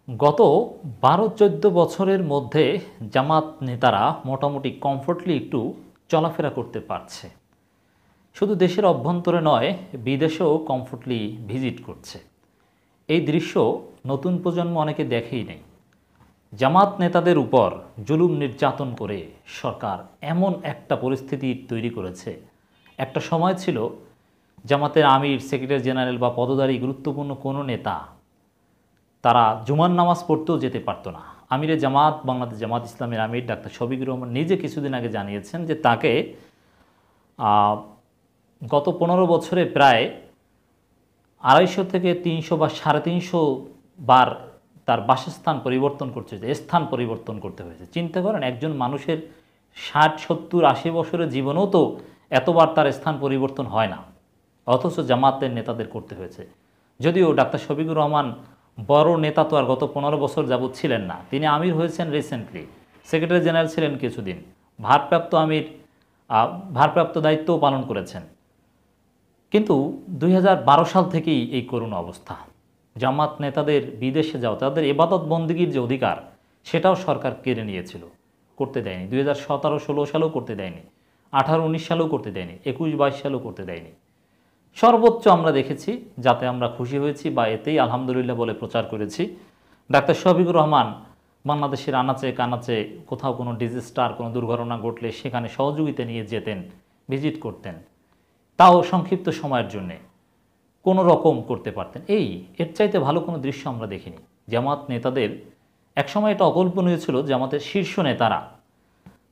গত ১২-১৪ বছরের মধ্যে জামাত নেতারা মোটামুটি কমফোর্টলি একটু চলাফেরা করতে পারছে। শুধু দেশের অভ্যন্তরে নয়, বিদেশেও কমফোর্টলি ভিজিট করছে। এই দৃশ্য নতুন প্রজন্ম অনেকে দেখেই নেই। জামাত নেতাদের উপর জুলুম নির্যাতন করে সরকার এমন একটা পরিস্থিতি তৈরি করেছে। একটা সময় ছিল জামাতের আমির, সেক্রেটারি জেনারেল বা পদধারী গুরুত্বপূর্ণ কোনো নেতা তারা জুমার নামাজ পড়তেও যেতে পারতো না। আমিরে জামাত, বাংলাদেশ জামাত ইসলামের আমির ডাক্তার শফিকুর রহমান নিজে কিছুদিন আগে জানিয়েছেন যে তাকে গত ১৫ বছরে প্রায় ২৫০ থেকে ৩০০ বা ৩৫০ বার তার বাসস্থান পরিবর্তন করতে হয়েছে, স্থান পরিবর্তন করতে হয়েছে। চিন্তা করেন, একজন মানুষের ৬০, ৭০, ৮০ বছরের জীবনেও তো এতবার তার স্থান পরিবর্তন হয় না, অথচ জামাতের নেতাদের করতে হয়েছে। যদিও ডাক্তার শফিকুর রহমান বড় নেতা তো আর গত ১৫ বছর যাবৎ ছিলেন না। তিনি আমির হয়েছেন রিসেন্টলি, সেক্রেটারি জেনারেল ছিলেন কিছুদিন, ভারপ্রাপ্ত আমির, ভারপ্রাপ্ত দায়িত্বও পালন করেছেন। কিন্তু ২০১২ সাল থেকেই এই করুণ অবস্থা। জামাত নেতাদের বিদেশে যাওয়া, তাদের ইবাদত বন্দেগীর যে অধিকার, সেটাও সরকার কেড়ে নিয়েছিল, করতে দেয়নি। ২০১৭-১৬ সালেও করতে দেয়নি, ১৮-১৯ সালেও করতে দেয়নি, ২১-২২ সালেও করতে দেয়নি। সর্বোচ্চ আমরা দেখেছি, যাতে আমরা খুশি হয়েছি বা এতেই আলহামদুলিল্লাহ বলে প্রচার করেছি, ডাক্তার শফিকুর রহমান বাংলাদেশের আনাচে কানাচে কোথাও কোনো ডিজাস্টার, কোনো দুর্ঘটনা ঘটলে সেখানে সহযোগিতা নিয়ে যেতেন, ভিজিট করতেন, তাও সংক্ষিপ্ত সময়ের জন্যে কোনো রকম করতে পারতেন। এর চাইতে ভালো কোনো দৃশ্য আমরা দেখিনি। জামাত নেতাদের একসময় এটা অকল্পনীয় ছিল, জামাতের শীর্ষ নেতারা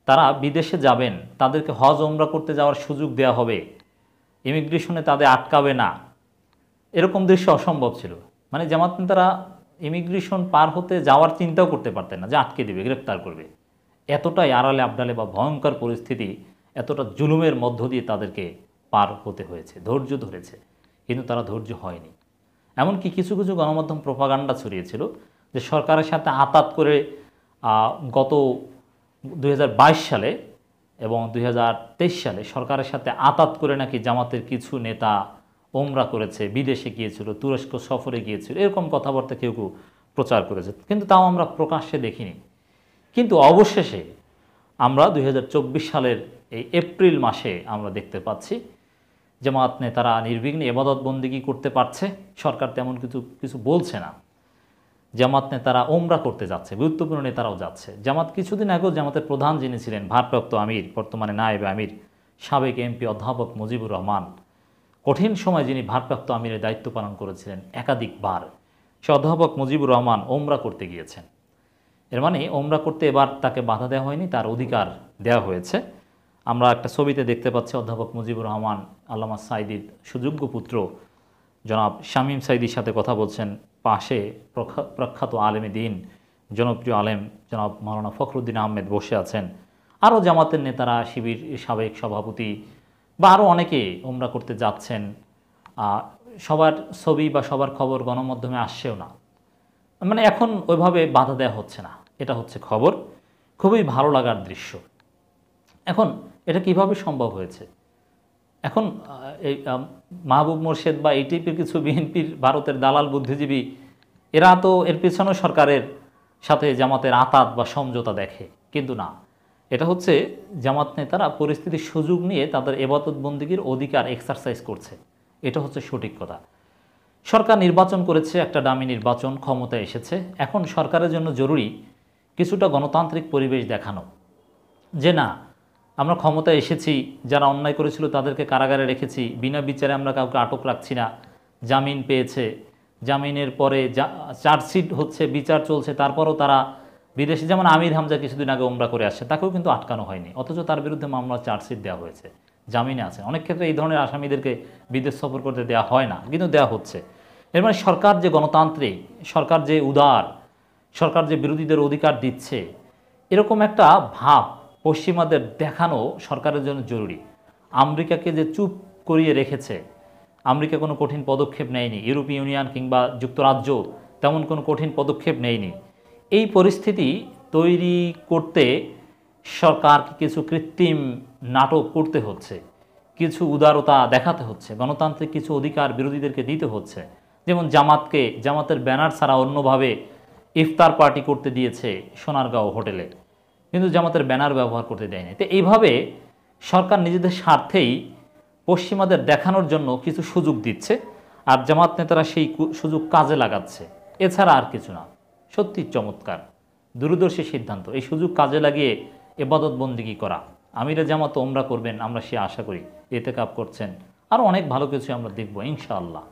তারা বিদেশে যাবেন, তাদেরকে হজ ওমরা করতে যাওয়ার সুযোগ দেওয়া হবে, ইমিগ্রেশনে তাদের আটকাবে না, এরকম দৃশ্য অসম্ভব ছিল। মানে জামাত নেতারা ইমিগ্রেশন পার হতে যাওয়ার চিন্তাও করতে পারতেন না যে আটকে দেবে, গ্রেপ্তার করবে। এতটাই আড়ালে আবডালে বা ভয়ঙ্কর পরিস্থিতি, এতটা জুলুমের মধ্য দিয়ে তাদেরকে পার হতে হয়েছে। ধৈর্য ধরেছে, কিন্তু তারা ধৈর্য হয়নি। এমনকি কিছু কিছু গণমাধ্যম প্রোপাগান্ডা ছড়িয়েছিল যে সরকারের সাথে আতাত করে গত ২০২২ সালে এবং ২০২৩ সালে সরকারের সাথে আতাত করে নাকি জামাতের কিছু নেতা ওমরা করেছে, বিদেশে গিয়েছিল, তুরস্ক সফরে গিয়েছিল, এরকম কথাবার্তা কেউ কেউ প্রচার করেছে, কিন্তু তাও আমরা প্রকাশ্যে দেখিনি। কিন্তু অবশেষে আমরা ২০২৪ সালের এই এপ্রিল মাসে আমরা দেখতে পাচ্ছি জামাত নেতারা নির্বিঘ্নে ইবাদত বন্দেগী করতে পারছে। সরকার তেমন কিছু বলছে না। জামাত নেতারা ওমরা করতে যাচ্ছে, গুরুত্বপূর্ণ নেতারাও যাচ্ছে। জামাত কিছুদিন আগেও জামাতের প্রধান যিনি ছিলেন, ভারপ্রাপ্ত আমির, বর্তমানে নায়েবে আমির, সাবেক এমপি অধ্যাপক মুজিবুর রহমান, কঠিন সময় যিনি ভারপ্রাপ্ত আমিরের দায়িত্ব পালন করেছিলেন একাধিকবার, সে অধ্যাপক মুজিবুর রহমান ওমরা করতে গিয়েছেন। এর মানে ওমরা করতে এবার তাকে বাধা দেওয়া হয়নি, তার অধিকার দেওয়া হয়েছে। আমরা একটা ছবিতে দেখতে পাচ্ছি অধ্যাপক মুজিবুর রহমান আল্লামা সাঈদীর সুযোগ্য পুত্র জনাব শামীম সাঈদীর সাথে কথা বলছেন। পাশে প্রখ্যাত আলেমে দ্বীন, জনপ্রিয় আলেম জনাব মাওলানা ফখরুদ্দিন আহমেদ বসে আছেন। আরও জামাতের নেতারা, শিবির সাবেক সভাপতি বা আরও অনেকে ওমরা করতে যাচ্ছেন। সবার ছবি বা সবার খবর গণমাধ্যমে আসছেও না। মানে এখন ওইভাবে বাধা দেওয়া হচ্ছে না, এটা হচ্ছে খবর। খুবই ভালো লাগার দৃশ্য। এখন এটা কিভাবে সম্ভব হয়েছে? এখন এই মাহবুব মোর্শেদ বা এই টাইপের কিছু বিএনপির ভারতের দালাল বুদ্ধিজীবী, এরা তো এর পেছনেও সরকারের সাথে জামাতের আতাত বা সমঝোতা দেখে, কিন্তু না, এটা হচ্ছে জামাত নেতারা পরিস্থিতির সুযোগ নিয়ে তাদের ইবাদত বন্দেগীর অধিকার এক্সারসাইজ করছে। এটা হচ্ছে সঠিক কথা। সরকার নির্বাচন করেছে, একটা ডামি নির্বাচন, ক্ষমতায় এসেছে। এখন সরকারের জন্য জরুরি কিছুটা গণতান্ত্রিক পরিবেশ দেখানো, যে না, আমরা ক্ষমতায় এসেছি, যারা অন্যায় করেছিল তাদেরকে কারাগারে রেখেছি, বিনা বিচারে আমরা কাউকে আটক রাখছি না, জামিন পেয়েছে, জামিনের পরে চার্জশিট হচ্ছে, বিচার চলছে, তারপরও তারা বিদেশে, যেমন আমির হামজা কিছুদিন আগে ওমরা করে আসছে, তাকেও কিন্তু আটকানো হয়নি, অথচ তার বিরুদ্ধে মামলা, চার্জশিট দেওয়া হয়েছে, জামিনে আছে। অনেক ক্ষেত্রে এই ধরনের আসামিদেরকে বিদেশ সফর করতে দেওয়া হয় না, কিন্তু দেওয়া হচ্ছে। এর মানে সরকার যে গণতান্ত্রিক, সরকার যে উদার, সরকার যে বিরোধীদের অধিকার দিচ্ছে, এরকম একটা ভাব পশ্চিমাদের দেখানো সরকারের জন্য জরুরি। আমেরিকাকে যে চুপ করিয়ে রেখেছে, আমেরিকা কোনো কঠিন পদক্ষেপ নেয়নি, ইউরোপীয় ইউনিয়ন কিংবা যুক্তরাজ্য তেমন কোনো কঠিন পদক্ষেপ নেয়নি। এই পরিস্থিতি তৈরি করতে সরকারকে কিছু কৃত্রিম নাটক করতে হচ্ছে, কিছু উদারতা দেখাতে হচ্ছে, গণতান্ত্রিক কিছু অধিকার বিরোধীদেরকে দিতে হচ্ছে। যেমন জামাতের ব্যানার ছাড়া অন্যভাবে ইফতার পার্টি করতে দিয়েছে সোনারগাঁও হোটেলে, কিন্তু জামাতের ব্যানার ব্যবহার করতে দেয়নি। তো এইভাবে সরকার নিজেদের স্বার্থেই পশ্চিমাদের দেখানোর জন্য কিছু সুযোগ দিচ্ছে, আর জামাত নেতারা সেই সুযোগ কাজে লাগাচ্ছে, এছাড়া আর কিছু না। সত্যি চমৎকার, দূরদর্শী সিদ্ধান্ত। এই সুযোগ কাজে লাগিয়ে ইবাদত বন্দিগি করা। আমিরে জামাত ওমরা করবেন, আমরা সে আশা করি। এতেকাফ করছেন, আরও অনেক ভালো কিছু আমরা দেখব ইনশাআল্লাহ।